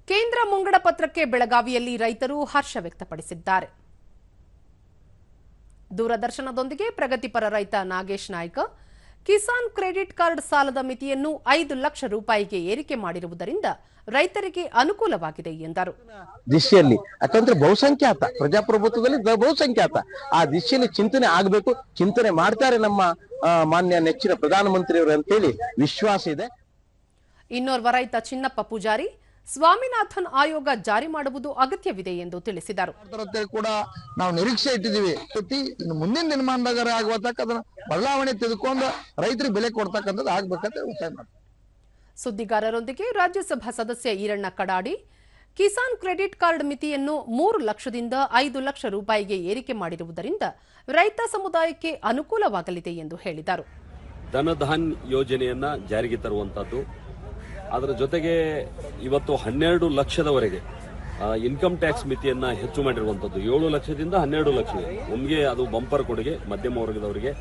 ಕೇಂದ್ರ ಮುಂಗಡ ಪತ್ರಕ್ಕೆ ಬೆಳಗಾವಿಯಲ್ಲಿ ರೈತರು ಹರ್ಷ ವ್ಯಕ್ತಪಡಿಸಿದ್ದಾರೆ. ದೂರದರ್ಶನದೊಂದಿಗೆ ಪ್ರಗತಿಪರ ರೈತ ನಾಗೇಶ್ ನಾಯ್ಕ ಕಿಸಾನ್ ಕ್ರೆಡಿಟ್ ಕಾರ್ಡ್ ಸಾಲದ ಮಿತಿಯನ್ನು 5 ಲಕ್ಷ ರೂಪಾಯಿಗೆ ಏರಿಕೆ ಮಾಡಿರುವುದರಿಂದ ರೈತರಿಗೆ ಅನುಕೂಲವಾಗಿದೆ ಎಂದರು. ದಿಶೆಯಲ್ಲಿ ಯಾಕಂದ್ರೆ ಬಹುಸಂಖ್ಯಾತ ಪ್ರಜಾಪ್ರಭುತ್ವದಲ್ಲಿ ಬಹುಸಂಖ್ಯಾತ ಆ ದಿಶೆಯಲ್ಲಿ ಚಿಂತನೆ ಆಗಬೇಕು. ಚಿಂತನೆ ಮಾಡ್ತಾರೆ ನಮ್ಮ ಮಾನ್ಯ ನೆಚ್ಚಿನ ಪ್ರಧಾನಮಂತ್ರಿಯವರು ಅಂತೇಳಿ ವಿಶ್ವಾಸ ಇದೆ. ಇನ್ನೋರ್ವ ರೈತ ಚಿನ್ನಪ್ಪ ಪೂಜಾರಿ ಸ್ವಾಮಿನಾಥನ್ ಆಯೋಗ ಜಾರಿ ಮಾಡುವುದು ಅಗತ್ಯವಿದೆ ಎಂದು ತಿಳಿಸಿದರು. ಕೂಡ ನಾವು ನಿರೀಕ್ಷೆ ಇಟ್ಟಿದ್ದೀವಿ. ಮುಂದಿನ ದಿನಮಾನದಾಗ ಆಗುವತಕ್ಕ ಅದನ್ನ ಬದಲಾವಣೆ ತೆಗೆದುಕೊಂಡು ರೈತರಿಗೆ ಬೆಲೆ ಕೊಡ್ತಕ್ಕಂಥದ್ದು ಆಗ್ಬೇಕಂತ ಒತ್ತಾಯ ಮಾಡ್ತಾರೆ. ಸುದ್ದಿಗಾರರೊಂದಿಗೆ ರಾಜ್ಯಸಭಾ ಸದಸ್ಯ ಈರಣ್ಣ ಕಡಾಡಿ ಕಿಸಾನ್ ಕ್ರೆಡಿಟ್ ಕಾರ್ಡ್ ಮಿತಿಯನ್ನು 3 ಲಕ್ಷದಿಂದ 5 ಲಕ್ಷ ರೂಪಾಯಿಗೆ ಏರಿಕೆ ಮಾಡಿರುವುದರಿಂದ ರೈತ ಸಮುದಾಯಕ್ಕೆ ಅನುಕೂಲವಾಗಲಿದೆ ಎಂದು ಹೇಳಿದರು. ಧನಧಾನ್ ಯೋಜನೆಯನ್ನ ಜಾರಿಗೆ ತರುವಂತದ್ದು, ಅದರ ಜೊತೆಗೆ ಇವತ್ತು 12 ಲಕ್ಷದವರೆಗೆ ಇನ್ಕಮ್ ಟ್ಯಾಕ್ಸ್ ಮಿತಿಯನ್ನ ಹೆಚ್ಚು ಮಾಡಿರುವಂತದ್ದು. 7 ಲಕ್ಷದಿಂದ 12 ಲಕ್ಷ ಒಮ್ಮೆಗೆ ಅದು ಬಂಪರ್ ಕೊಡುಗೆ ಮಧ್ಯಮ ವರ್ಗದವರಿಗೆ.